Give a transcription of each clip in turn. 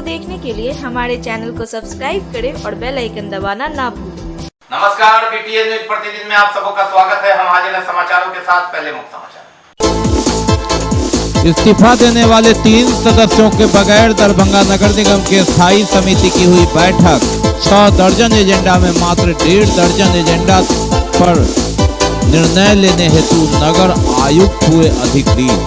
देखने के लिए हमारे चैनल को सब्सक्राइब करें और बेल आइकन दबाना ना भूलें। नमस्कार, बीटीएन न्यूज प्रतिदिन में आप सबका स्वागत है। हम हाजिर हैं समाचारों के साथ। पहले मुख्य समाचार। इस्तीफा देने वाले 3 सदस्यों के बगैर दरभंगा नगर निगम की स्थायी समिति की हुई बैठक। 6 दर्जन एजेंडा में मात्र 1.5 दर्जन एजेंडा पर निर्णय लेने हेतु नगर आयुक्त हुए अधिकृत।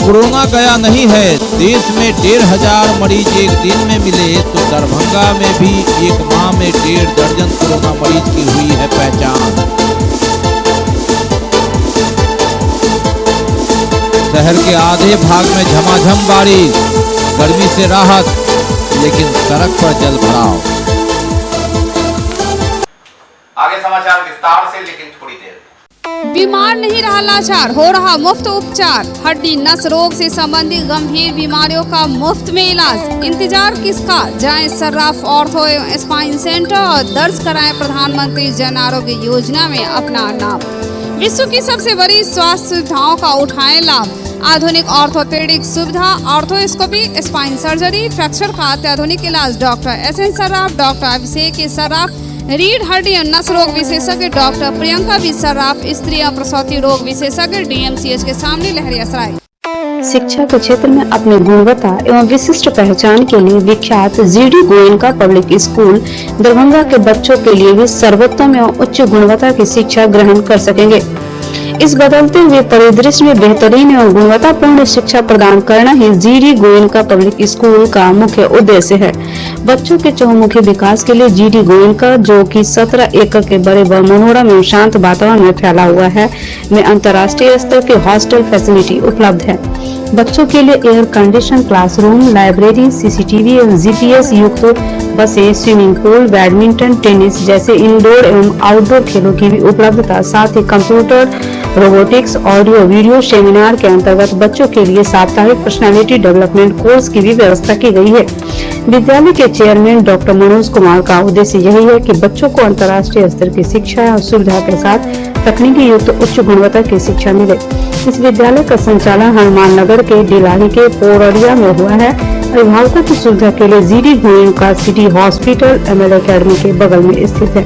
कोरोना गया नहीं है, देश में 1,500 मरीज एक दिन में मिले तो दरभंगा में भी एक माह में 1.5 दर्जन कोरोना मरीज की हुई है पहचान। शहर के आधे भाग में झमाझम बारिश, गर्मी से राहत, लेकिन सड़क पर जल भराव। आगे समाचार विस्तार से, लेकिन थोड़ी देर। बीमार नहीं रहा लाचार, हो रहा मुफ्त उपचार। हड्डी नस रोग से संबंधित गंभीर बीमारियों का मुफ्त में इलाज। इंतजार किसका, जाएं सर्राफ ऑर्थो एवं स्पाइन सेंटर और दर्ज कराएं प्रधानमंत्री जन आरोग्य योजना में अपना नाम। विश्व की सबसे बड़ी स्वास्थ्य सुविधाओं का उठाएं लाभ। आधुनिक ऑर्थोपेडिक सुविधा, ऑर्थोस्कोपी, स्पाइन सर्जरी, फ्रैक्चर का अत्याधुनिक इलाज। Doctor S N Sarraf, doctor Abhishek Sarraf, रीढ़ हड्डी और नस रोग विशेषज्ञ डॉक्टर प्रियंका बी सर्राफ, स्त्री और प्रसूति रोग विशेषज्ञ डीएमसीएच के सामने लहरियासराय। शिक्षा के क्षेत्र में अपनी गुणवत्ता एवं विशिष्ट पहचान के लिए विख्यात GD Goenka public school Darbhanga के बच्चों के लिए भी सर्वोत्तम एवं उच्च गुणवत्ता की शिक्षा ग्रहण कर सकेंगे। इस बदलते हुए परिदृश्य में बेहतरीन एवं गुणवत्तापूर्ण शिक्षा प्रदान करना ही जीडी गोयनका पब्लिक स्कूल का मुख्य उद्देश्य है। बच्चों के चहुमुखी विकास के लिए जीडी गोयनका, जो कि 17 एकड़ के बड़े व मनोरम एवं शांत वातावरण में फैला हुआ है, में अंतर्राष्ट्रीय स्तर के हॉस्टल फैसिलिटी उपलब्ध है। बच्चों के लिए air condition classroom, library, CCTV एवं जीपीएस युक्त बसें, स्विमिंग पूल, बैडमिंटन, टेनिस जैसे इंडोर एवं आउटडोर खेलों की भी उपलब्धता, साथ ही computer, robotics, audio video seminar के अंतर्गत बच्चों के लिए साप्ताहिक पर्सनालिटी डेवलपमेंट कोर्स की भी व्यवस्था की गई है। विद्यालय के चेयरमैन डॉक्टर मनोज कुमार का उद्देश्य यही है कि बच्चों को अंतर्राष्ट्रीय स्तर की शिक्षा और सुविधा के साथ तकनीकी युक्त उच्च गुणवत्ता की शिक्षा मिले। इस विद्यालय का संचालन हनुमान नगर के डिलाही के पोरडिया में हुआ है। अभिभावकों की सुविधा के लिए GD Goenka city hospital ML academy के बगल में स्थित है।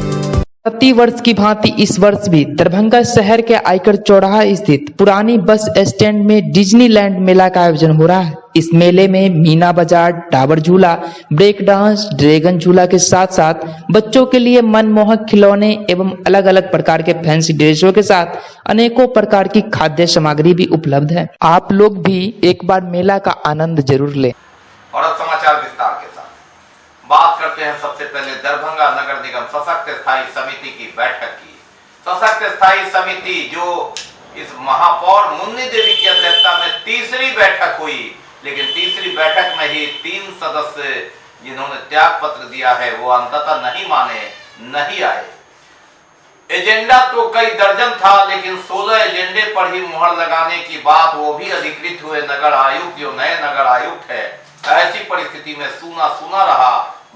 प्रति वर्ष की भांति इस वर्ष भी दरभंगा शहर के आयकर चौराहा स्थित पुरानी बस स्टैंड में डिज्नीलैंड मेला का आयोजन हो रहा है। इस मेले में मीना बाजार, टावर झूला, ब्रेक डांस, ड्रैगन झूला के साथ साथ बच्चों के लिए मनमोहक खिलौने एवं अलग अलग प्रकार के फैंसी ड्रेसों के साथ अनेकों प्रकार की खाद्य सामग्री भी उपलब्ध है। आप लोग भी एक बार मेला का आनंद जरूर लें। और अब समाचार विस्तार के साथ। बात करते हैं सबसे पहले दरभंगा नगर निगम सशक्त स्थायी समिति की बैठक की। सशक्त स्थायी समिति जो इस महापौर मुन्नी देवी की अध्यक्षता में तीसरी बैठक हुई, लेकिन तीसरी बैठक में ही 3 सदस्य जिन्होंने त्याग पत्र दिया है वो अंततः नहीं माने, नहीं आए। एजेंडा तो कई दर्जन था, लेकिन 16 एजेंडे पर ही मुहर लगाने की बात, वो भी अधिकृत हुए नगर आयुक्त, जो नए नगर आयुक्त है। ऐसी परिस्थिति में सूना सूना रहा,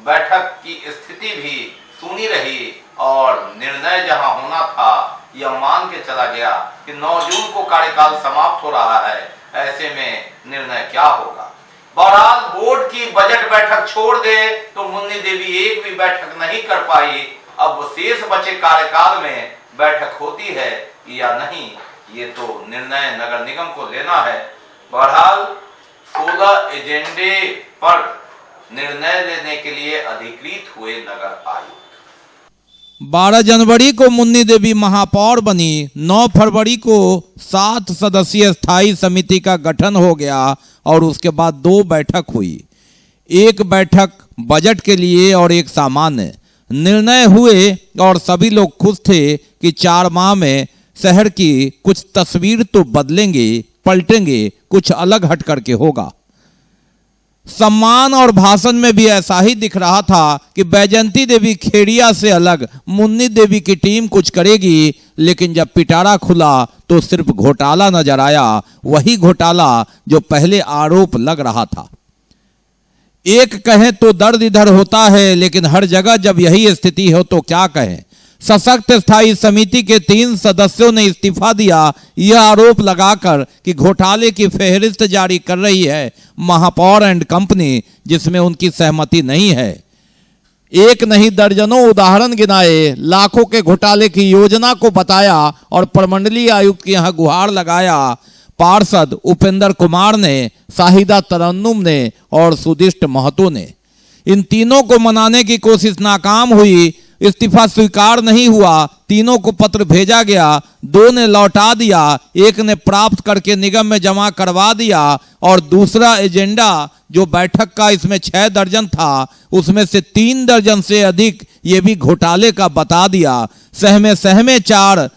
बैठक की स्थिति भी सुनी रही और निर्णय जहां होना था यह मान के चला गया कि 9 जून को कार्यकाल समाप्त हो रहा है। ऐसे में निर्णय क्या होगा। बहरहाल बोर्ड की बजट बैठक छोड़ दे तो मुन्नी देवी एक भी बैठक नहीं कर पाई। अब शेष बचे कार्यकाल में बैठक होती है या नहीं, ये तो निर्णय नगर निगम को लेना है। बहरहाल 16 एजेंडे पर निर्णय लेने के लिए अधिकृत हुए नगर आयुक्त। 12 जनवरी को मुन्नी देवी महापौर बनी। 9 फरवरी को 7 सदस्यीय स्थायी समिति का गठन हो गया और उसके बाद 2 बैठक हुई। एक बैठक बजट के लिए और एक सामान्य। निर्णय हुए और सभी लोग खुश थे कि 4 माह में शहर की कुछ तस्वीर तो बदलेंगे, पलटेंगे, कुछ अलग हट करके होगा। सम्मान और भाषण में भी ऐसा ही दिख रहा था कि बैजंती देवी खेड़िया से अलग मुन्नी देवी की टीम कुछ करेगी, लेकिन जब पिटारा खुला तो सिर्फ घोटाला नजर आया, वही घोटाला जो पहले आरोप लग रहा था। एक कहें तो दर्द इधर होता है, लेकिन हर जगह जब यही स्थिति हो तो क्या कहें। सशक्त स्थायी समिति के 3 सदस्यों ने इस्तीफा दिया, यह आरोप लगाकर कि घोटाले की फेहरिस्त जारी कर रही है महापौर एंड कंपनी, जिसमें उनकी सहमति नहीं है। एक नहीं दर्जनों उदाहरण गिनाए, लाखों के घोटाले की योजना को बताया और प्रमंडलीय आयुक्त के यहां गुहार लगाया। पार्षद उपेंद्र कुमार ने, शाहिदा तरन्नुम ने और सुदिष्ट महतो ने। इन तीनों को मनाने की कोशिश नाकाम हुई, इस्तीफा स्वीकार नहीं हुआ। तीनों को पत्र भेजा गया, 2 ने लौटा दिया, 1 ने प्राप्त करके निगम में जमा करवा दिया और दूसरा एजेंडा जो बैठक का इसमें 6 दर्जन था, उसमें से 3 दर्जन से अधिक ये भी घोटाले का बता दिया। सहमे 4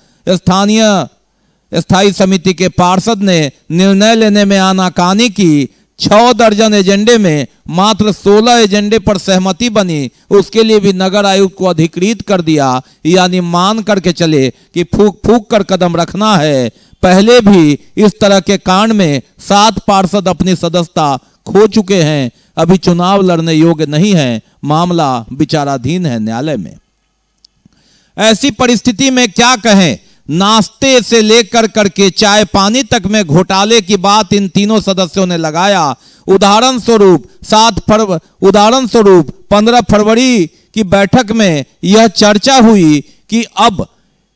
स्थायी समिति के पार्षद ने निर्णय लेने में आनाकानी की। 6 दर्जन एजेंडे में मात्र 16 एजेंडे पर सहमति बनी, उसके लिए भी नगर आयुक्त को अधिकृत कर दिया। यानी मान करके चले कि फूक फूक कर कदम रखना है। पहले भी इस तरह के कांड में 7 पार्षद अपनी सदस्यता खो चुके हैं, अभी चुनाव लड़ने योग्य नहीं है, मामला विचाराधीन है न्यायालय में। ऐसी परिस्थिति में क्या कहें, नाश्ते से लेकर करके चाय पानी तक में घोटाले की बात इन तीनों सदस्यों ने लगाया। उदाहरण स्वरूप 15 फरवरी की बैठक में यह चर्चा हुई कि अब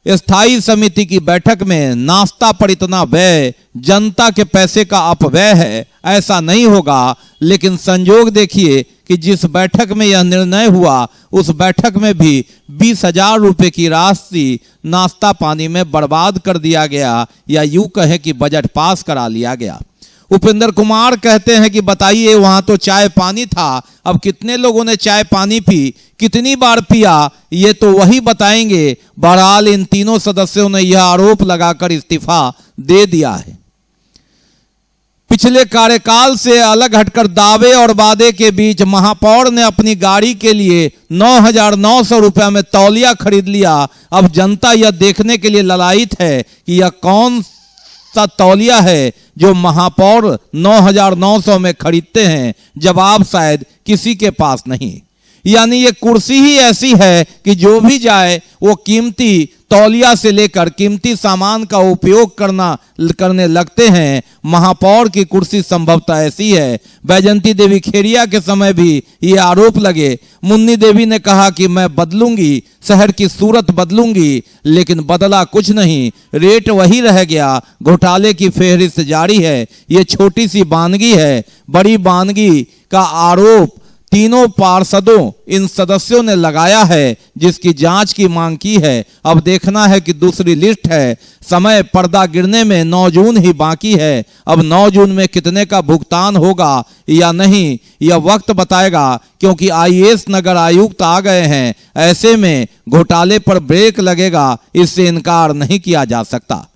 स्थायी समिति की बैठक में नाश्ता पर इतना व्यय, जनता के पैसे का अपव्यय है, ऐसा नहीं होगा। लेकिन संजोग देखिए कि जिस बैठक में यह निर्णय हुआ, उस बैठक में भी 20,000 रुपए की राशि नाश्ता पानी में बर्बाद कर दिया गया, या यूं कहें कि बजट पास करा लिया गया। उपेंद्र कुमार कहते हैं कि बताइए, वहां तो चाय पानी था, अब कितने लोगों ने चाय पानी पी, कितनी बार पिया, ये तो वही बताएंगे। बहरहाल इन तीनों सदस्यों ने यह आरोप लगाकर इस्तीफा दे दिया है। पिछले कार्यकाल से अलग हटकर दावे और वादे के बीच महापौर ने अपनी गाड़ी के लिए 9,900 रुपये में तौलिया खरीद लिया। अब जनता यह देखने के लिए ललायित है कि यह कौन सा तौलिया है जो महापौर 9,900 में खरीदते हैं। जवाब शायद किसी के पास नहीं। यानी ये कुर्सी ही ऐसी है कि जो भी जाए वो कीमती तौलिया से लेकर कीमती सामान का उपयोग करने लगते हैं। महापौर की कुर्सी संभवतः ऐसी है। बैजंती देवी खेरिया के समय भी ये आरोप लगे। मुन्नी देवी ने कहा कि मैं बदलूंगी, शहर की सूरत बदलूंगी, लेकिन बदला कुछ नहीं, रेट वही रह गया। घोटाले की फेहरिस्त जारी है। ये छोटी सी बानगी है, बड़ी बानगी का आरोप तीनों पार्षदों, इन सदस्यों ने लगाया है, जिसकी जांच की मांग की है। अब देखना है कि दूसरी लिस्ट है। समय पर्दा गिरने में 9 जून ही बाकी है। अब 9 जून में कितने का भुगतान होगा या नहीं, यह वक्त बताएगा, क्योंकि आईएएस नगर आयुक्त आ गए हैं। ऐसे में घोटाले पर ब्रेक लगेगा, इससे इनकार नहीं किया जा सकता।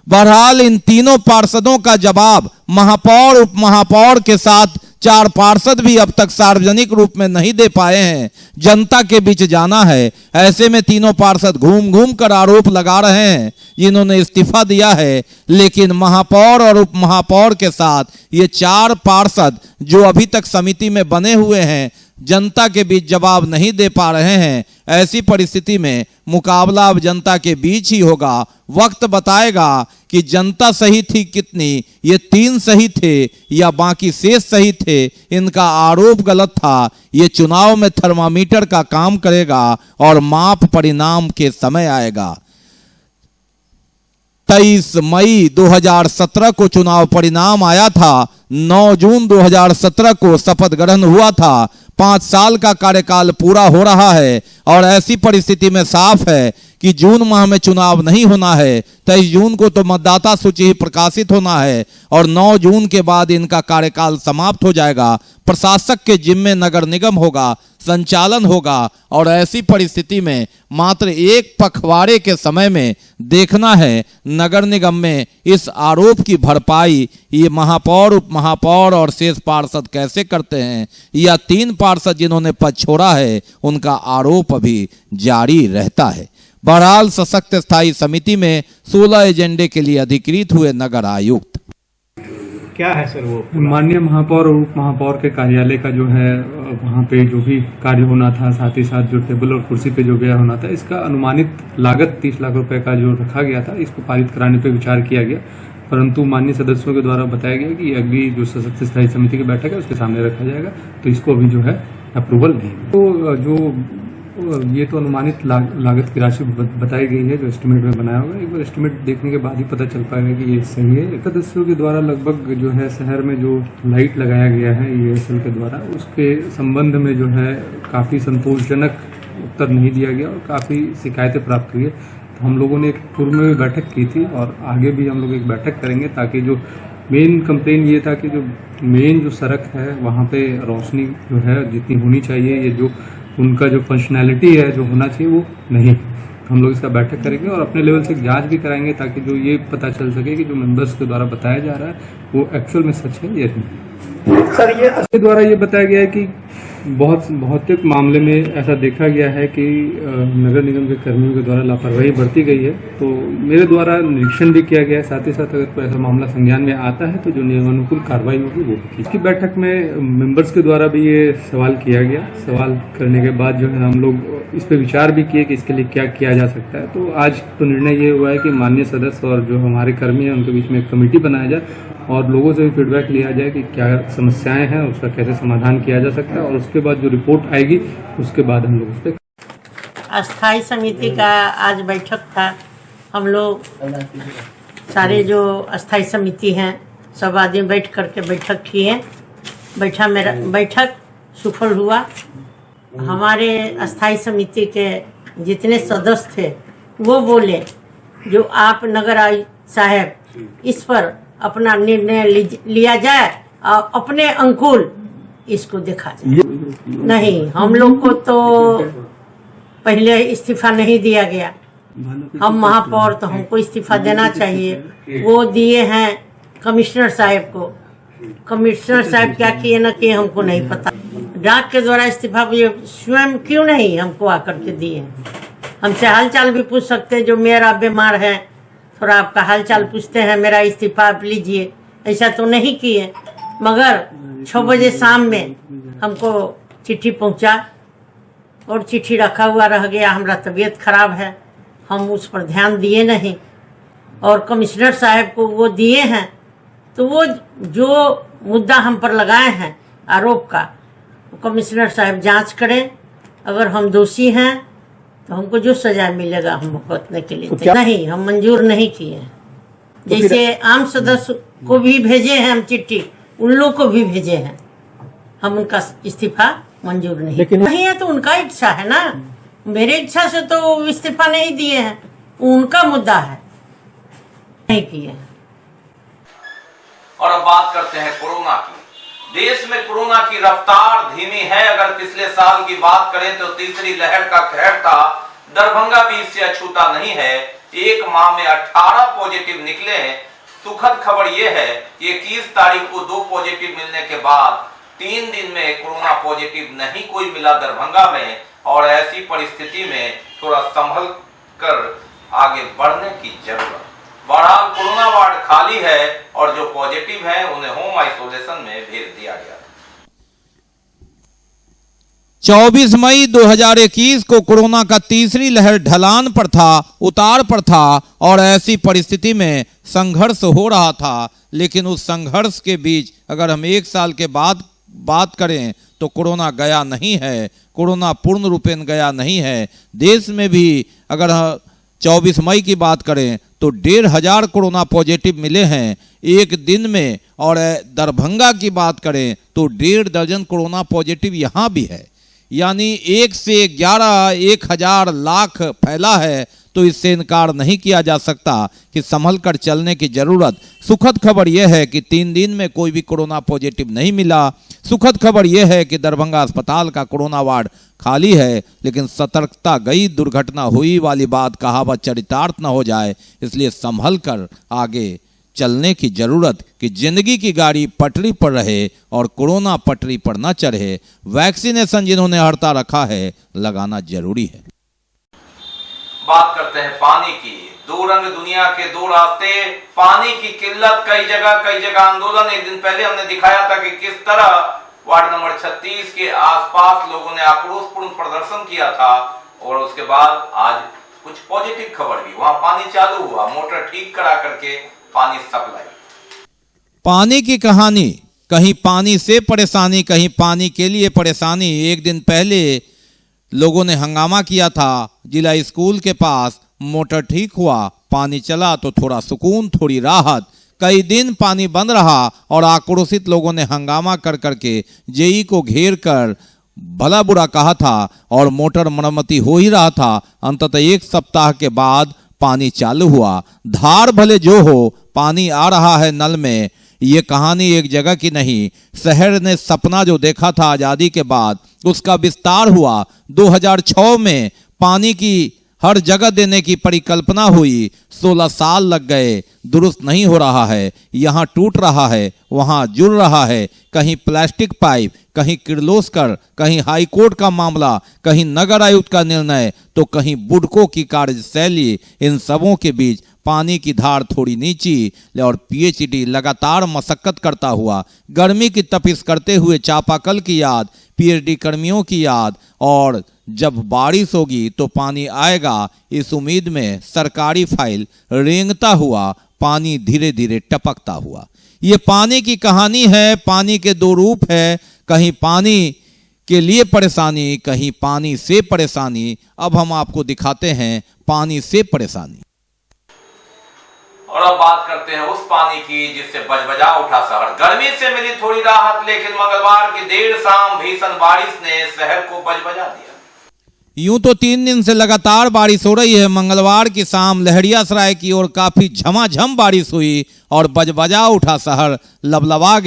बहरहाल इन तीनों पार्षदों का जवाब महापौर, उप महापौर के साथ 4 पार्षद भी अब तक सार्वजनिक रूप में नहीं दे पाए हैं। जनता के बीच जाना है। ऐसे में तीनों पार्षद घूम घूम कर आरोप लगा रहे हैं, जिन्होंने इस्तीफा दिया है। लेकिन महापौर और उप महापौर के साथ ये 4 पार्षद जो अभी तक समिति में बने हुए हैं, जनता के बीच जवाब नहीं दे पा रहे हैं। ऐसी परिस्थिति में मुकाबला अब जनता के बीच ही होगा। वक्त बताएगा कि जनता सही थी कितनी, ये 3 सही थे या बाकी शेष सही थे। इनका आरोप गलत था। ये चुनाव में थर्मामीटर का काम करेगा और माप परिणाम के समय आएगा। 23 मई 2017 को चुनाव परिणाम आया था। 9 जून 2017 को शपथ ग्रहण हुआ था। 5 साल का कार्यकाल पूरा हो रहा है और ऐसी परिस्थिति में साफ है कि जून माह में चुनाव नहीं होना है। 23 जून को तो मतदाता सूची ही प्रकाशित होना है और 9 जून के बाद इनका कार्यकाल समाप्त हो जाएगा। प्रशासक के जिम्मे नगर निगम होगा, संचालन होगा और ऐसी परिस्थिति में मात्र एक पखवाड़े के समय में देखना है नगर निगम में इस आरोप की भरपाई ये महापौर, उप महापौर और शेष पार्षद कैसे करते हैं, या 3 पार्षद जिन्होंने पद छोड़ा है उनका आरोप अभी जारी रहता है। बहरहाल सशक्त स्थायी समिति में 16 एजेंडे के लिए अधिकृत हुए नगर आयुक्त। क्या है सर वो? माननीय महापौर और उप महापौर के कार्यालय का जो है वहाँ पे जो भी कार्य होना था, साथ ही साथ जो टेबल और कुर्सी पे जो गया होना था, इसका अनुमानित लागत 30 लाख रुपए का जो रखा गया था, इसको पारित कराने पे विचार किया गया, परंतु माननीय सदस्यों के द्वारा बताया गया कि अगली जो सशक्त स्थायी समिति की बैठक है उसके सामने रखा जाएगा, तो इसको अभी जो है अप्रूवल नहीं। तो जो ये तो अनुमानित लागत की राशि बताई गई है जो एस्टिमेट में बनाया होगा, एक बार एस्टिमेट देखने के बाद ही पता चल पाएगा कि ये सही है। सदस्यों के द्वारा लगभग जो है शहर में जो लाइट लगाया गया है ESL के द्वारा, उसके संबंध में जो है काफ़ी संतोषजनक उत्तर नहीं दिया गया और काफ़ी शिकायतें प्राप्त हुई है। तो हम लोगों ने एक पूर्व में भी बैठक की थी और आगे भी हम लोग एक बैठक करेंगे, ताकि जो मेन कंप्लेन ये था कि जो मेन जो सड़क है वहाँ पे रोशनी जो है जितनी होनी चाहिए, ये जो उनका जो फंक्शनैलिटी है जो होना चाहिए वो नहीं। हम लोग इसका बैठक करेंगे और अपने लेवल से जांच भी कराएंगे, ताकि जो ये पता चल सके कि जो मेंबर्स के द्वारा बताया जा रहा है वो एक्चुअल में सच है या नहीं। सर ये इसके द्वारा ये बताया गया है कि बहुतेक मामले में ऐसा देखा गया है कि नगर निगम के कर्मियों के द्वारा लापरवाही बरती गई है, तो मेरे द्वारा निरीक्षण भी किया गया है। साथ ही साथ अगर कोई ऐसा मामला संज्ञान में आता है तो जो नियमानुकूल कार्रवाई होगी वो होगी। इसकी बैठक में मेंबर्स के द्वारा भी ये सवाल किया गया। सवाल करने के बाद जो है हम लोग इस पर विचार भी किए कि इसके लिए क्या किया जा सकता है। तो आज तो निर्णय ये हुआ है कि माननीय सदस्य और जो हमारे कर्मी हैं उनके बीच में एक कमेटी बनाया जाए और लोगों से भी फीडबैक लिया जाए कि क्या समस्याएं हैं, उसका कैसे समाधान किया जा सकता है, और उसके बाद जो रिपोर्ट आएगी उसके बाद हम लोग उस पर। अस्थाई समिति का आज बैठक था। हम लोग सारे जो अस्थाई समिति हैं सब आदमी बैठ करके बैठक किए। बैठक सफल हुआ। हमारे अस्थाई समिति के जितने सदस्य थे वो बोले जो आप नगर आयुक्त साहब इस पर अपना निर्णय लिया जाए और अपने अनुकूल इसको देखा जाए। नहीं, हम लोग को तो पहले इस्तीफा नहीं दिया गया। हम महापौर तो हमको इस्तीफा देना चाहिए। वो दिए हैं कमिश्नर साहब को। कमिश्नर साहब क्या किए ना किए हमको नहीं पता। डाक के द्वारा इस्तीफा स्वयं क्यों नहीं हमको आकर के दिए। हमसे हालचाल भी पूछ सकते, जो मेरा बीमार है थोड़ा आपका हालचाल पूछते हैं, मेरा इस्तीफा आप लीजिए, ऐसा तो नहीं किए। मगर 6 बजे शाम में हमको चिट्ठी पहुंचा और चिट्ठी रखा हुआ रह गया। हमारा तबीयत खराब है, हम उस पर ध्यान दिए नहीं और कमिश्नर साहब को वो दिए हैं। तो वो जो मुद्दा हम पर लगाए हैं आरोप का, कमिश्नर साहब जांच करें। अगर हम दोषी हैं तो हमको जो सजा मिलेगा हम भुगतने के लिए तो नहीं, हम मंजूर नहीं किए। जैसे आम सदस्य को भी भेजे हैं हम चिट्ठी, उन लोग को भी भेजे हैं। हम उनका इस्तीफा मंजूर नहीं है तो उनका इच्छा है ना। मेरे इच्छा से तो इस्तीफा नहीं दिए हैं, उनका मुद्दा है, नहीं किए। और अब बात करते हैं कोरोना की। देश में कोरोना की रफ्तार धीमी है। अगर पिछले साल की बात करें तो तीसरी लहर का कहर था। दरभंगा भी इससे अछूता नहीं है। एक माह में 18 पॉजिटिव निकले हैं। सुखद खबर यह है कि 21 तारीख को 2 पॉजिटिव मिलने के बाद 3 दिन में कोरोना पॉजिटिव नहीं कोई मिला दरभंगा में। और ऐसी परिस्थिति में थोड़ा संभल कर आगे बढ़ने की जरूरत। बहरहाल कोरोना वार्ड खाली है और जो पॉजिटिव हैं उन्हें होम आइसोलेशन में भेज दिया गया। 24 मई 2021 को कोरोना का तीसरी लहर ढलान पर था, उतार पर था और ऐसी परिस्थिति में संघर्ष हो रहा था। लेकिन उस संघर्ष के बीच अगर हम 1 साल के बाद बात करें तो कोरोना गया नहीं है। कोरोना पूर्ण रूपेण गया नहीं है। देश में भी अगर 24 मई की बात करें तो 1500 कोरोना पॉजिटिव मिले हैं एक दिन में। और दरभंगा की बात करें तो 1.5 दर्जन कोरोना पॉजिटिव यहाँ भी है। यानी 1 से 11 1000 लाख फैला है। तो इससे इनकार नहीं किया जा सकता कि संभल कर चलने की जरूरत। सुखद खबर यह है कि 3 दिन में कोई भी कोरोना पॉजिटिव नहीं मिला। सुखद खबर यह है कि दरभंगा अस्पताल का कोरोना वार्ड खाली है। लेकिन सतर्कता गई, दुर्घटना हुई वाली बात कहावत चरितार्थ न हो जाए, इसलिए संभल कर आगे चलने की जरूरत कि जिंदगी की गाड़ी पटरी पर रहे और कोरोना पटरी पर न चढ़े। वैक्सीनेशन जिन्होंने हड़ता रखा है लगाना जरूरी है। बात करते हैं पानी की। दो रंग दुनिया के दो रास्ते, पानी की किल्लत कई जगह आंदोलन। एक दिन पहले हमने दिखाया था कि किस तरह वार्ड नंबर 36 के आसपास लोगों ने आक्रोशपूर्ण प्रदर्शन किया था, और उसके बाद आज कुछ पॉजिटिव खबर भी, वहां पानी चालू हुआ, मोटर ठीक करा करके पानी सप्लाई। पानी की कहानी, कहीं पानी से परेशानी, कहीं पानी के लिए परेशानी। एक दिन पहले लोगों ने हंगामा किया था जिला स्कूल के पास, मोटर ठीक हुआ, पानी चला तो थोड़ा सुकून, थोड़ी राहत। कई दिन पानी बंद रहा और आक्रोशित लोगों ने हंगामा कर करके जेई को घेर कर भला बुरा कहा था और मोटर मरम्मती हो ही रहा था। अंततः एक सप्ताह के बाद पानी चालू हुआ। धार भले जो हो, पानी आ रहा है नल में। ये कहानी एक जगह की नहीं, शहर ने सपना जो देखा था आजादी के बाद, उसका विस्तार हुआ। 2006 में पानी की हर जगह देने की परिकल्पना हुई। 16 साल लग गए, दुरुस्त नहीं हो रहा है। यहाँ टूट रहा है, वहाँ जुड़ रहा है। कहीं प्लास्टिक पाइप, कहीं किर्लोस्कर, कहीं हाईकोर्ट का मामला, कहीं नगर आयुक्त का निर्णय, तो कहीं बुडको की कार्यशैली। इन सबों के बीच पानी की धार थोड़ी नीची और पीएचडी लगातार मशक्कत करता हुआ, गर्मी की तपिश करते हुए चापाकल की याद, पीएचडी कर्मियों की याद, और जब बारिश होगी तो पानी आएगा, इस उम्मीद में सरकारी फाइल रेंगता हुआ पानी धीरे धीरे टपकता हुआ। ये पानी की कहानी है। पानी के दो रूप है, कहीं पानी के लिए परेशानी, कहीं पानी से परेशानी। अब हम आपको दिखाते हैं पानी से परेशानी। और अब बात करते हैं उस पानी की जिससे बजबजा उठा शहर। गर्मी से मिली थोड़ी राहत, लेकिन मंगलवार की देर शाम भीषण बारिश ने शहर को बजबजा दिया। यूं तो 3 दिन से लगातार बारिश हो रही है। मंगलवार की शाम लहरियासराय की ओर काफी झमाझम बारिश हुई और बजबजा उठा शहर, लबलबा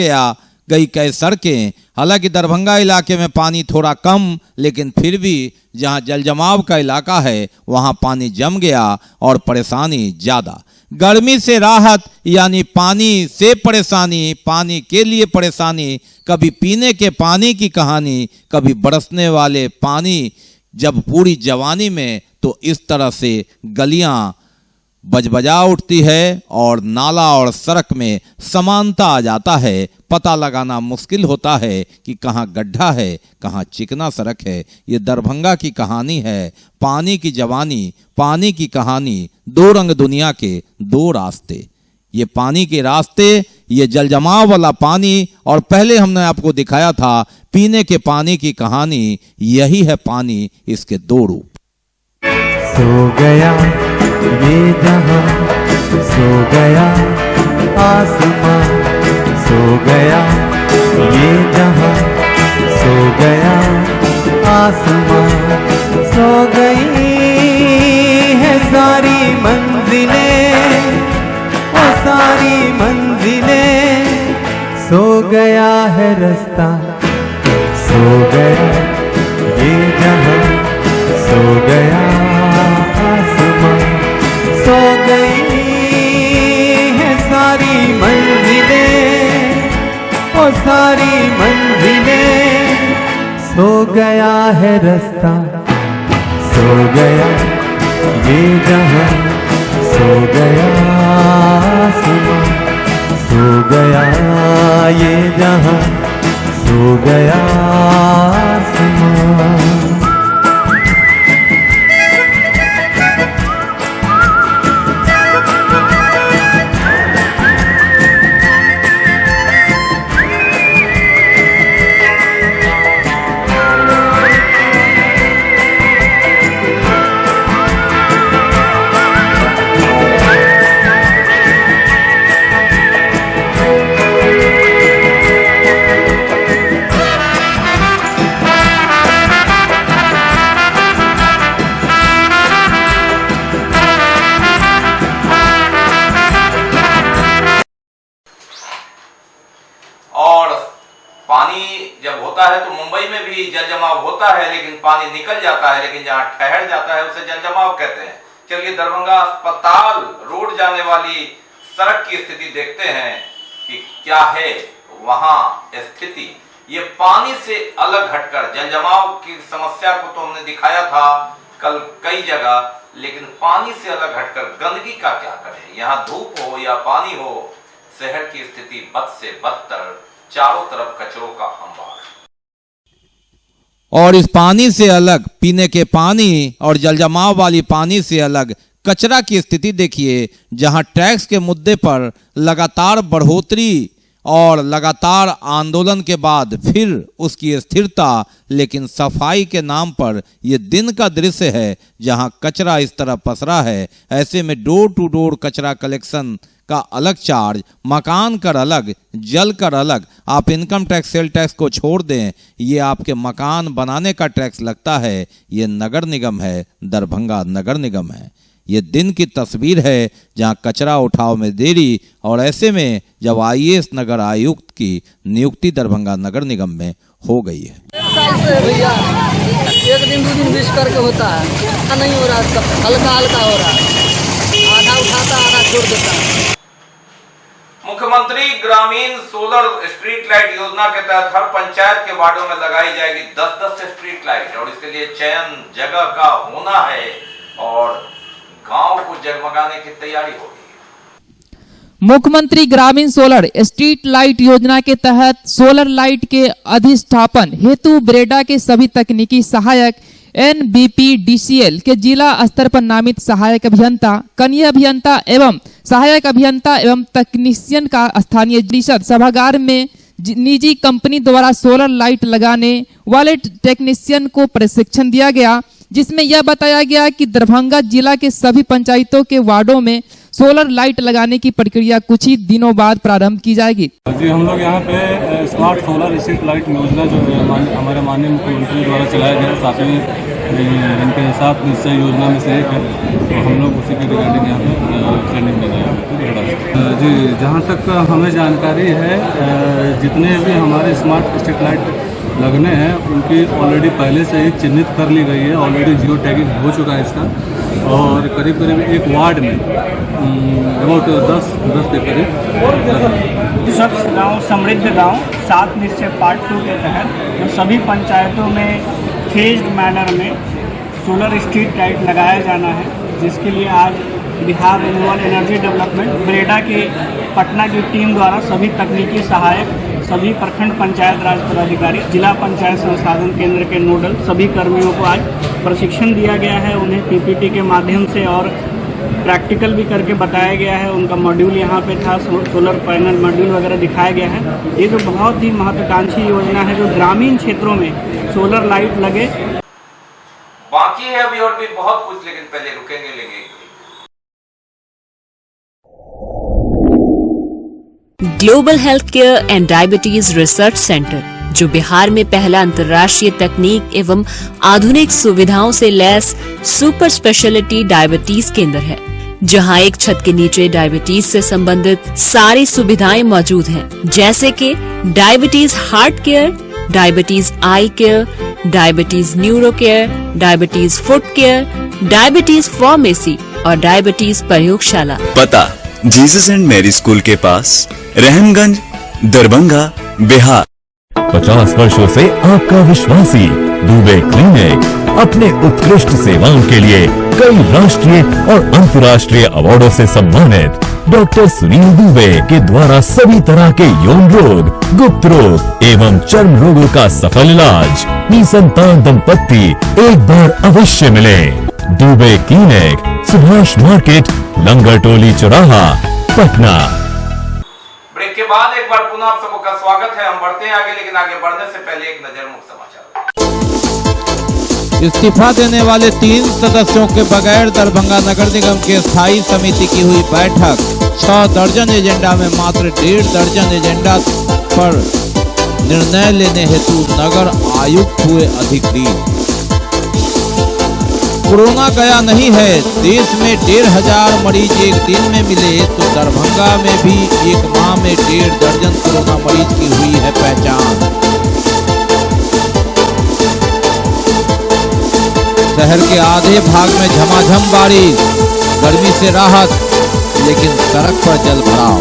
गई कई सड़कें। हालांकि दरभंगा इलाके में पानी थोड़ा कम, लेकिन फिर भी जहां जलजमाव का इलाका है वहां पानी जम गया और परेशानी ज्यादा। गर्मी से राहत यानी पानी से परेशानी, पानी के लिए परेशानी। कभी पीने के पानी की कहानी, कभी बरसने वाले पानी। जब पूरी जवानी में तो इस तरह से गलियां बजबजा उठती है और नाला और सड़क में समानता आ जाता है। पता लगाना मुश्किल होता है कि कहाँ गड्ढा है, कहाँ चिकना सड़क है। ये दरभंगा की कहानी है, पानी की जवानी, पानी की कहानी। दो रंग दुनिया के दो रास्ते, ये पानी के रास्ते, ये जलजमाव वाला पानी। और पहले हमने आपको दिखाया था पीने के पानी की कहानी। यही है पानी, इसके दो रूप। सो गया ये जहां, सो गया आसमां, सो गया ये जहां, सो गया आसमां, सो गई है सारी मंजिलें, वो सारी मंजिलें, सो गया है रास्ता, सो गया ये जहां, सो गया आसमां, सो गई है सारी मंजिलें, ओ सारी मंजिलें, सो गया है रास्ता, सो गया ये जहां, सो गया आसमां, सो गया ये जहां, सो गया आसमां। है तो मुंबई में भी जल जमाव होता है, लेकिन पानी निकल जाता है, लेकिन जहाँ ठहर जाता है उसे जल जमाव कहते हैं। चलिए दरभंगा अस्पताल रोड जाने वाली सड़क की स्थिति देखते हैं कि क्या है वहां स्थिति। ये पानी से अलग हटकर जल जमाव की समस्या को तो हमने दिखाया था कल कई जगह, लेकिन पानी से अलग हटकर गंदगी का क्या करें। यहाँ धूप हो या पानी हो, शहर की स्थिति बद से बदतर, चारों तरफ कचरों का अंबार। और इस पानी से अलग पीने के पानी और जलजमाव वाली पानी से अलग कचरा की स्थिति देखिए, जहां टैक्स के मुद्दे पर लगातार बढ़ोतरी और लगातार आंदोलन के बाद फिर उसकी स्थिरता, लेकिन सफाई के नाम पर यह दिन का दृश्य है जहां कचरा इस तरह पसरा है। ऐसे में डोर टू डोर कचरा कलेक्शन का अलग चार्ज, मकान कर अलग, जल कर अलग। आप इनकम टैक्स, सेल टैक्स को छोड़ दें, ये आपके मकान बनाने का टैक्स लगता है। ये नगर निगम है, दरभंगा नगर निगम है। ये दिन की तस्वीर है जहां कचरा उठाव में देरी, और ऐसे में जब आईएएस नगर आयुक्त की नियुक्ति दरभंगा नगर निगम में हो गई है। भैया एक दिन 2 दिन मिस करके होता है, नहीं हो रहा, हल्का हल्का हो रहा है, आधा उठाता आधा छोड़ देता है। मुख्यमंत्री ग्रामीण सोलर स्ट्रीट लाइट योजना के तहत हर पंचायत के वार्डों में लगाई जाएगी 10-10 स्ट्रीट लाइट, और इसके लिए चयन जगह का होना है और गांव को जगमगाने की तैयारी हो रही है। मुख्यमंत्री ग्रामीण सोलर स्ट्रीट लाइट योजना के तहत सोलर लाइट के अधिष्ठापन हेतु ब्रेडा के सभी तकनीकी सहायक, NBPDCL के जिला स्तर पर नामित सहायक अभियंता, कनीय अभियंता एवं सहायक अभियंता एवं तकनीशियन का स्थानीय परिषद सभागार में निजी कंपनी द्वारा सोलर लाइट लगाने वाले टेक्नीशियन को प्रशिक्षण दिया गया, जिसमें यह बताया गया कि दरभंगा जिला के सभी पंचायतों के वार्डों में सोलर लाइट लगाने की प्रक्रिया कुछ ही दिनों बाद प्रारंभ की जाएगी। जी, हम लोग यहाँ पे स्मार्ट सोलर स्ट्रीट लाइट योजना जो हमारे माननीय मुख्यमंत्री द्वारा चलाया गया, सातवीं इनके 7 निश्चय योजना में से एक है, तो हम लोग उसी के रिगार्डिंग यहाँ पे ट्रेनिंग दे रहे हैं। जी, जहाँ तक हमें जानकारी है, जितने भी हमारे स्मार्ट स्ट्रीट लाइट लगने हैं उनकी ऑलरेडी पहले से ही चिन्हित कर ली गई है। ऑलरेडी जियो टैगिंग हो चुका है इसका, और करीब करीब एक वार्ड में अबाउट 10 के करीब स्वच्छ गाँव समृद्ध गाँव 7 निश्चय पार्ट 2 के तहत जो सभी पंचायतों में फेज्ड मैनर में सोलर स्ट्रीट लाइट लगाया जाना है, जिसके लिए आज Bihar renewable energy development Breda के पटना की टीम द्वारा सभी तकनीकी सहायक, सभी प्रखंड पंचायत राज पदाधिकारी, जिला पंचायत संसाधन केंद्र के नोडल सभी कर्मियों को आज प्रशिक्षण दिया गया है। उन्हें पीपीटी के माध्यम से और प्रैक्टिकल भी करके बताया गया है। उनका मॉड्यूल यहाँ पे था, सोलर पैनल मॉड्यूल वगैरह दिखाया गया है। ये जो बहुत ही महत्वाकांक्षी योजना है जो ग्रामीण क्षेत्रों में सोलर लाइट लगे। बाकी है अभी और भी बहुत कुछ, लेकिन पहले रुकेंगे, लेंगे। Global health care and diabetes research centre, जो बिहार में पहला अंतर्राष्ट्रीय तकनीक एवं आधुनिक सुविधाओं से लैस सुपर स्पेशलिटी डायबिटीज केंद्र है, जहां एक छत के नीचे डायबिटीज से संबंधित सारी सुविधाएं मौजूद हैं, जैसे कि diabetes heart care, diabetes eye care, diabetes neuro care, diabetes foot care, diabetes pharmacy और डायबिटीज प्रयोगशाला। पता जीसस एंड मैरी स्कूल के पास, रहमगंज, दरभंगा, बिहार। 50 वर्षों से आपका विश्वासी दुबे क्लिनिक अपने उत्कृष्ट सेवाओं के लिए कई राष्ट्रीय और अंतर्राष्ट्रीय अवार्डों से सम्मानित डॉक्टर सुनील दुबे के द्वारा सभी तरह के यौन रोग, गुप्त रोग एवं चर्म रोगों का सफल इलाज। निसंतान दंपत्ति एक बार अवश्य मिले। दुबे क्लिनिक, सुभाष मार्केट, लंगर टोली चौराहा, पटना। ब्रेक के बाद एक बार पुनः आप सबका स्वागत है। हम बढ़ते हैं आगे, लेकिन आगे बढ़ने से पहले एक नजर मुख्य समाचार। इस्तीफा देने वाले 3 सदस्यों के बगैर दरभंगा नगर निगम की स्थायी समिति की हुई बैठक। 6 दर्जन एजेंडा में मात्र 1.5 दर्जन एजेंडा पर निर्णय लेने हेतु नगर आयुक्त हुए अधिकृत। कोरोना गया नहीं है, देश में 1,500 मरीज एक दिन में मिले, तो दरभंगा में भी एक माह में 1.5 दर्जन कोरोना मरीज की हुई है पहचान। शहर के आधे भाग में झमाझम बारिश, गर्मी से राहत, लेकिन सड़क पर जल भराव।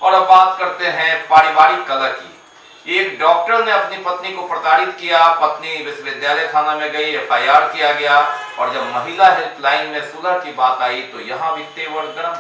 और अब बात करते हैं पारिवारिक कलह की। एक डॉक्टर ने अपनी पत्नी को प्रताड़ित किया, पत्नी विश्वविद्यालय थाना में गई, एफआईआर किया गया और जब महिला हेल्पलाइन में सुलह की बात आई तो यहाँ भी तेवर गर्म।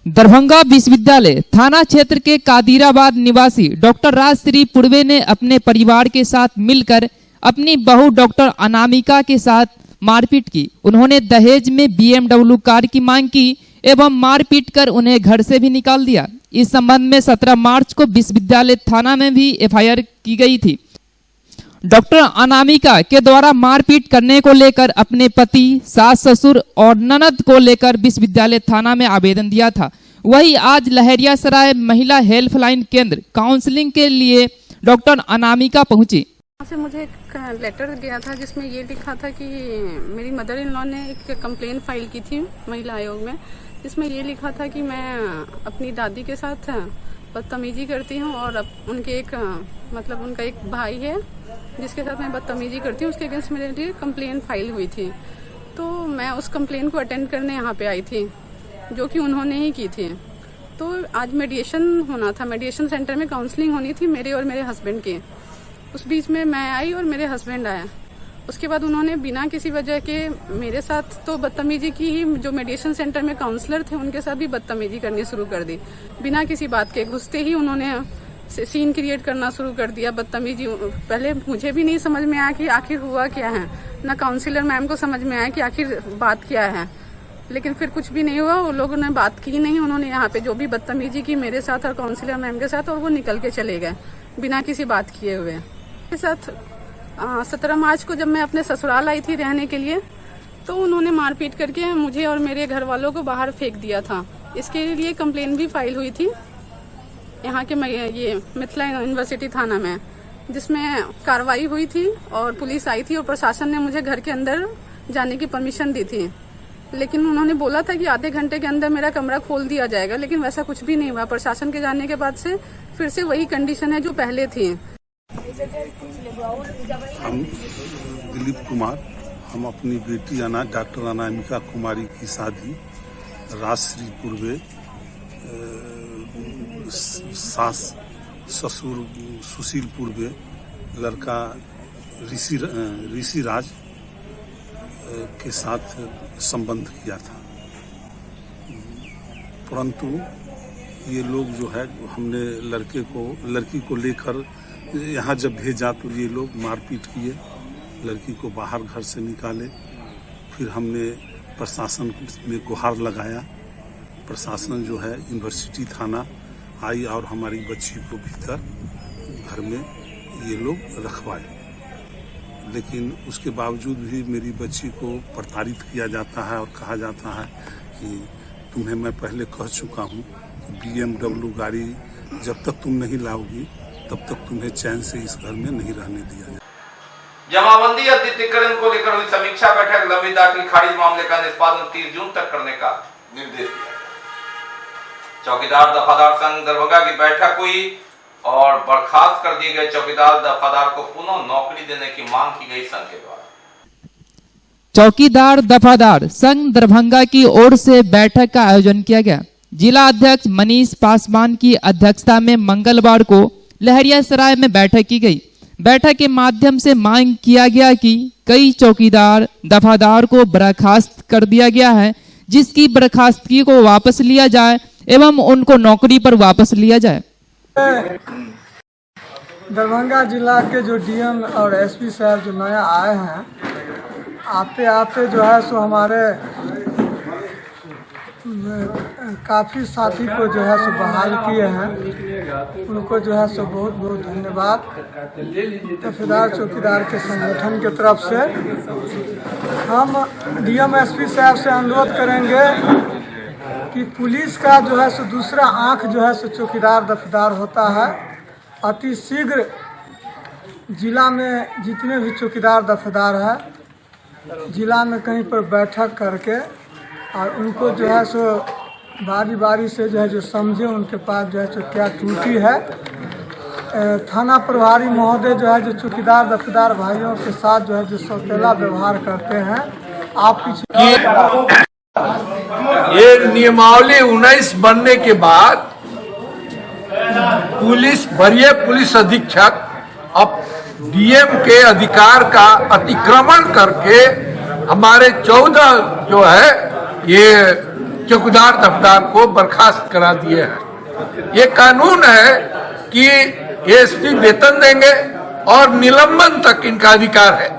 दरभंगा विश्वविद्यालय थाना क्षेत्र के कादिराबाद निवासी डॉक्टर राजश्री पूर्वे ने अपने परिवार के साथ मिलकर अपनी बहू डॉक्टर अनामिका के साथ मारपीट की। उन्होंने दहेज में BMW कार की मांग की एवं मारपीट कर उन्हें घर से भी निकाल दिया। इस संबंध में 17 मार्च को विश्वविद्यालय थाना में भी एफआईआर की गई थी। डॉक्टर अनामिका के द्वारा मारपीट करने को लेकर अपने पति, सास ससुर और ननद को लेकर विश्वविद्यालय थाना में आवेदन दिया था। वही आज लहरियासराय महिला हेल्पलाइन केंद्र काउंसलिंग के लिए डॉक्टर अनामिका पहुंची। से मुझे एक लेटर गया था जिसमें ये लिखा था कि मेरी मदर इन लॉ ने एक कंप्लेन फाइल की थी महिला आयोग में, जिसमें ये लिखा था कि मैं अपनी दादी के साथ बदतमीजी करती हूँ और उनके उनका एक भाई है जिसके साथ मैं बदतमीजी करती हूँ, उसके अगेंस्ट मेरे लिए कंप्लेन फाइल हुई थी। तो मैं उस कंप्लेन को अटेंड करने यहाँ पे आई थी, जो कि उन्होंने ही की थी। तो आज मेडिएशन होना था, मेडिएशन सेंटर में काउंसलिंग होनी थी मेरे और मेरे हस्बैंड की। उस बीच में मैं आई और मेरे हस्बैंड आया। उसके बाद उन्होंने बिना किसी वजह के मेरे साथ तो बदतमीजी की ही, जो मेडिएशन सेंटर में काउंसलर थे उनके साथ भी बदतमीजी करनी शुरू कर दी। बिना किसी बात के घुसते ही उन्होंने सीन क्रिएट करना शुरू कर दिया, बदतमीजी। पहले मुझे भी नहीं समझ में आया कि आखिर हुआ क्या है, ना काउंसलर मैम को समझ में आया कि आखिर बात क्या है। लेकिन फिर कुछ भी नहीं हुआ, वो लोगों ने बात की नहीं। उन्होंने यहाँ पे जो भी बदतमीजी की मेरे साथ और काउंसलर मैम के साथ, और वो निकल के चले गए बिना किसी बात किए हुए। के साथ 17 मार्च को जब मैं अपने ससुराल आई थी रहने के लिए, तो उन्होंने मारपीट करके मुझे और मेरे घर वालों को बाहर फेंक दिया था। इसके लिए कंप्लेन भी फाइल हुई थी यहाँ के ये मिथिला यूनिवर्सिटी थाना में, जिसमें कार्रवाई हुई थी और पुलिस आई थी और प्रशासन ने मुझे घर के अंदर जाने की परमिशन दी थी। लेकिन उन्होंने बोला था कि आधे घंटे के अंदर मेरा कमरा खोल दिया जाएगा, लेकिन वैसा कुछ भी नहीं हुआ। प्रशासन के जाने के बाद से फिर से वही कंडीशन है जो पहले थी। हम दिलीप कुमार, हम अपनी बेटी डॉक्टर अनामिका कुमारी की शादी राजश्री पूर्वे, सास ससुर सुशील पूर्वे, लड़का ऋषि राज के साथ संबंध किया था। परंतु ये लोग जो है, हमने लड़की को लेकर यहाँ जब भेजा तो ये लोग मारपीट किए, लड़की को बाहर घर से निकाले। फिर हमने प्रशासन में गुहार लगाया। प्रशासन जो है यूनिवर्सिटी थाना आई और हमारी बच्ची को भीतर घर में ये लोग रखवाए। लेकिन उसके बावजूद भी मेरी बच्ची को प्रताड़ित किया जाता है और कहा जाता है कि तुम्हें मैं पहले कह चुका हूँ कि BMW गाड़ी जब तक तुम नहीं लाओगी तब तक तुम्हें चैन से इस घर में नहीं रहने दिया जाए। जमाबंदी अद्वितीकरण को लेकर हुई समीक्षा बैठक, लंबित दाखिल खारिज मामले का निष्पादन 30 जून तक करने का निर्देश दिया। चौकीदार दफादार संघ दरभंगा की बैठक हुई और बर्खास्त कर दिए गए चौकीदार दफादार को पुनः नौकरी देने की मांग की गई संघ के द्वारा। चौकीदार दफादार संघ दरभंगा की ओर से बैठक का आयोजन किया गया। जिला अध्यक्ष मनीष पासवान की अध्यक्षता में मंगलवार को लहरियासराय में बैठक की गई। बैठक के माध्यम से मांग किया गया कि कई चौकीदार दफादार को बर्खास्त कर दिया गया है, जिसकी बर्खास्तगी को वापस लिया जाए एवं उनको नौकरी पर वापस लिया जाए। दरभंगा जिला के जो डीएम और एसपी साहब जो नया आए हैं, आते आते जो है सो हमारे काफ़ी साथी को जो है सो बहाल किए हैं। उनको जो है सो बहुत बहुत धन्यवाद। दफादार चौकीदार के संगठन की तरफ से हम डीएम एसपी साहब से अनुरोध करेंगे कि पुलिस का जो है सो दूसरा आंख जो है सो चौकीदार दफादार होता है। अति शीघ्र जिला में जितने भी चौकीदार दफादार है, जिला में कहीं पर बैठक करके और उनको जो है सो बारी बारी से जो है जो समझे उनके पास जो है सो क्या त्रुटि है। थाना प्रभारी महोदय जो है जो चौकीदार दफादार भाइयों के साथ जो है जो सौतेला व्यवहार करते हैं। आप पीछे ये नियमावली 19 बनने के बाद पुलिस वरीय पुलिस अधीक्षक अब डीएम के अधिकार का अतिक्रमण करके हमारे 14 जो है ये चौकीदार दफ्तार को बर्खास्त करा दिए हैं। ये कानून है कि एसपी वेतन देंगे और निलंबन तक इनका अधिकार है,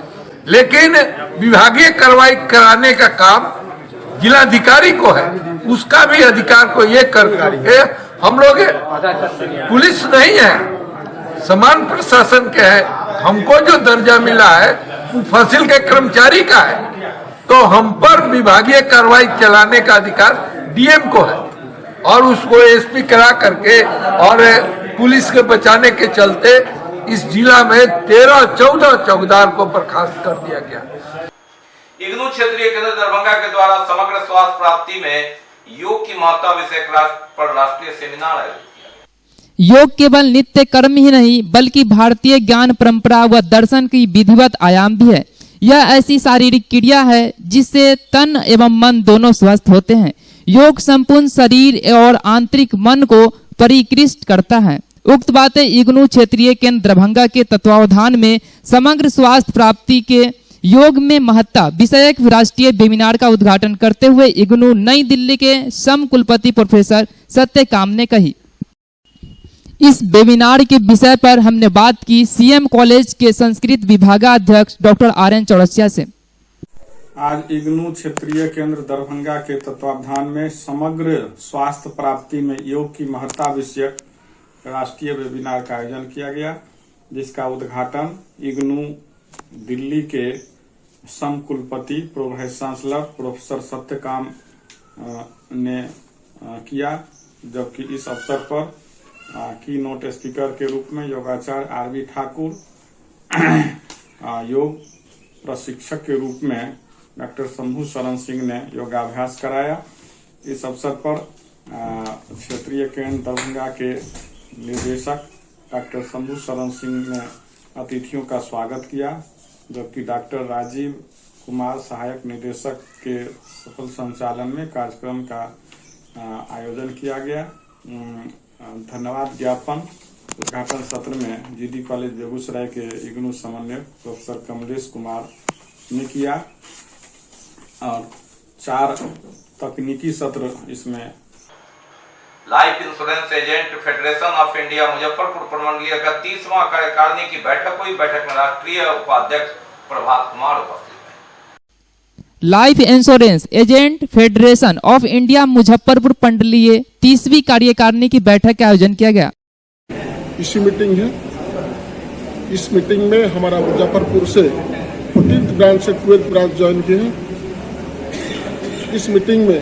लेकिन विभागीय कार्रवाई कराने का काम जिलाधिकारी को है, उसका भी अधिकार को ये करके हम लोग पुलिस नहीं है, समान प्रशासन के है, हमको जो दर्जा मिला है वो फसिल के कर्मचारी का है, तो हम पर विभागीय कार्रवाई चलाने का अधिकार डीएम को है और उसको एसपी करा करके और पुलिस के बचाने के चलते इस जिला में 13-14 चौकीदार को बर्खास्त कर दिया गया। इग्नू क्षेत्रीय केंद्र दरभंगा के द्वारा समग्र स्वास्थ्य प्राप्ति में योग की महत्ता विषय पर राष्ट्रीय सेमिनार आयोजित किया। योग केवल नित्य कर्म ही नहीं बल्कि भारतीय ज्ञान परंपरा व दर्शन की विधिवत आयाम भी है। यह ऐसी शारीरिक क्रिया है जिससे तन एवं मन दोनों स्वस्थ होते हैं। योग संपूर्ण शरीर और आंतरिक मन को परिष्कृत करता है। उक्त बातें इग्नू क्षेत्रीय केंद्र दरभंगा के तत्वावधान में समग्र स्वास्थ्य प्राप्ति के योग में महत्ता विषयक राष्ट्रीय वेबिनार का उद्घाटन करते हुए इग्नू नई दिल्ली के सम कुलपति प्रोफेसर सत्यकाम ने कही। इस वेबिनार के विषय पर हमने बात की सीएम कॉलेज के संस्कृत विभागाध्यक्ष डॉक्टर आर.एन. चौरसिया से। आज इग्नू क्षेत्रीय केंद्र दरभंगा के तत्वावधान में समग्र स्वास्थ्य प्राप्ति में योग की महत्ता विषयक राष्ट्रीय वेबिनार का आयोजन किया गया, जिसका उद्घाटन इग्नू दिल्ली के सम कुलपति वाइस चांसलर प्रोफेसर सत्यकाम ने किया, जबकि इस अवसर पर की नोट स्पीकर के रूप में योगाचार्य आर.बी. ठाकुर, योग प्रशिक्षक के रूप में डॉक्टर शंभू शरण सिंह ने योगाभ्यास कराया। इस अवसर पर क्षेत्रीय केंद्र दरभंगा के निर्देशक डॉक्टर शंभू शरण सिंह ने अतिथियों का स्वागत किया, जबकि डॉक्टर राजीव कुमार सहायक निदेशक के सफल संचालन में कार्यक्रम का आयोजन किया गया। धन्यवाद ज्ञापन उद्घाटन सत्र में जीडी कॉलेज बेगूसराय के इग्नू समन्वयक प्रोफेसर कमलेश कुमार ने किया और 4 तकनीकी सत्र इसमें। Life insurance agent federation of India Muzaffarpur प्रमंडलीय का 30वां कार्यकारिणी की बैठक हुई। बैठक में राष्ट्रीय उपाध्यक्ष प्रभात कुमार उपस्थित हैं। Life insurance agent federation of India Muzaffarpur मंडलीय 30वीं कार्यकारिणी की बैठक का आयोजन किया गया। इसी मीटिंग है, इस मीटिंग में हमारा मुजफ्फरपुर से 14th ब्रांच से 12th ब्रांच ज्वाइन किए हैं। इस मीटिंग में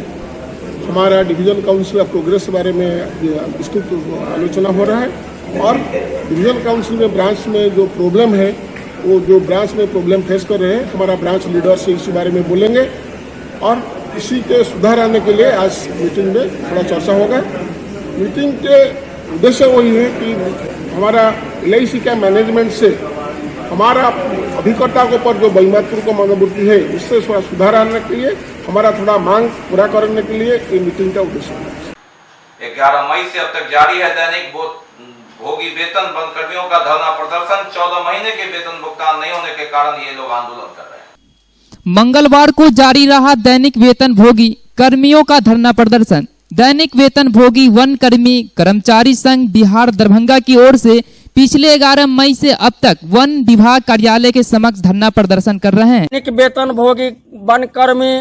हमारा डिवीजन काउंसिल ऑफ प्रोग्रेस के बारे में विस्तृत आलोचना हो रहा है और डिवीजन काउंसिल में ब्रांच में जो प्रॉब्लम है, वो जो ब्रांच में प्रॉब्लम फेस कर रहे हैं, हमारा ब्रांच लीडर से इसी बारे में बोलेंगे और इसी के सुधार आने के लिए आज मीटिंग में थोड़ा चर्चा होगा। मीटिंग के उद्देश्य वही है कि हमारा LIC का मैनेजमेंट से हमारा अभिकर्ता के ऊपर जो बहिमातुर को मनोवृत्ति है, इससे थोड़ा सुधार आने के लिए, हमारा थोड़ा मांग पूरा करने के लिए ये मीटिंग का उद्देश्य है। 11 मई से अब तक जारी है दैनिक भोगी वेतन बंद कर्मियों का धरना प्रदर्शन। 14 महीने के वेतन भुगतान नहीं होने के कारण ये लोग आंदोलन कर रहे हैं। मंगलवार को जारी रहा दैनिक वेतन भोगी कर्मियों का धरना प्रदर्शन। दैनिक वेतन भोगी वन कर्मी कर्मचारी संघ बिहार दरभंगा की ओर से पिछले 11 मई से अब तक वन विभाग कार्यालय के समक्ष धरना प्रदर्शन कर रहे हैं। दैनिक वेतन भोगी वन कर्मी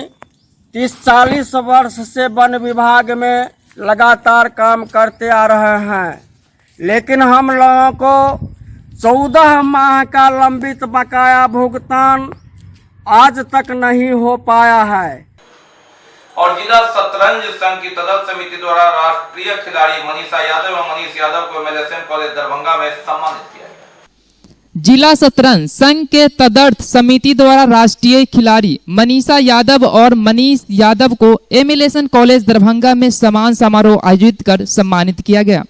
30-40 वर्ष से वन विभाग में लगातार काम करते आ रहे हैं, लेकिन हम लोगों को 14 माह का लंबित बकाया भुगतान आज तक नहीं हो पाया है। और जिला शतरंज संघ की तदर्थ समिति द्वारा राष्ट्रीय खिलाड़ी मनीषा यादव और मनीष यादव को MLSM कॉलेज दरभंगा में सम्मानित किया गया। जिला शतरंज संघ के तदर्थ समिति द्वारा राष्ट्रीय खिलाड़ी मनीषा यादव और मनीष यादव को MLSM कॉलेज दरभंगा में सम्मान समारोह आयोजित कर सम्मानित किया गया।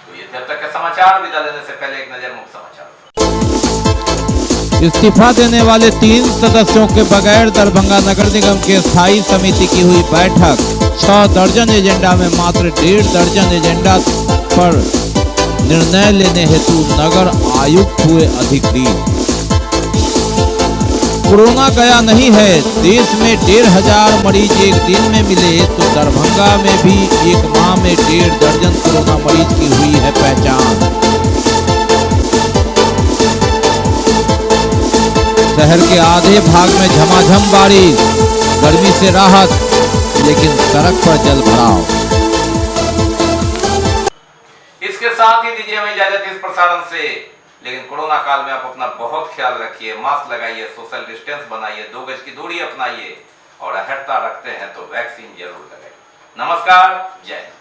तो ये जब तक के समाचार, विदा लेने से पहले एक नजर मुख्य समाचार। इस्तीफा देने वाले 3 सदस्यों के बगैर दरभंगा नगर निगम की स्थायी समिति की हुई बैठक। 6 दर्जन एजेंडा में मात्र 1.5 दर्जन एजेंडा पर निर्णय लेने हेतु नगर आयुक्त हुए अधिकृत। कोरोना गया नहीं है, देश में 1,500 मरीज एक दिन में मिले तो दरभंगा में भी एक माह में 1.5 दर्जन कोरोना मरीज की हुई है पहचान। शहर के आधे भाग में झमाझम बारिश, गर्मी से राहत, लेकिन सड़क पर जल भराव। इसके साथ ही दीजिए हमें इजाजत इस प्रसारण से, लेकिन कोरोना काल में आप अपना बहुत ख्याल रखिए, मास्क लगाइए, सोशल डिस्टेंस बनाइए, 2 गज की दूरी अपनाइए और अहर्ता रखते हैं तो वैक्सीन जरूर लगाइए। नमस्कार, जय हिंद।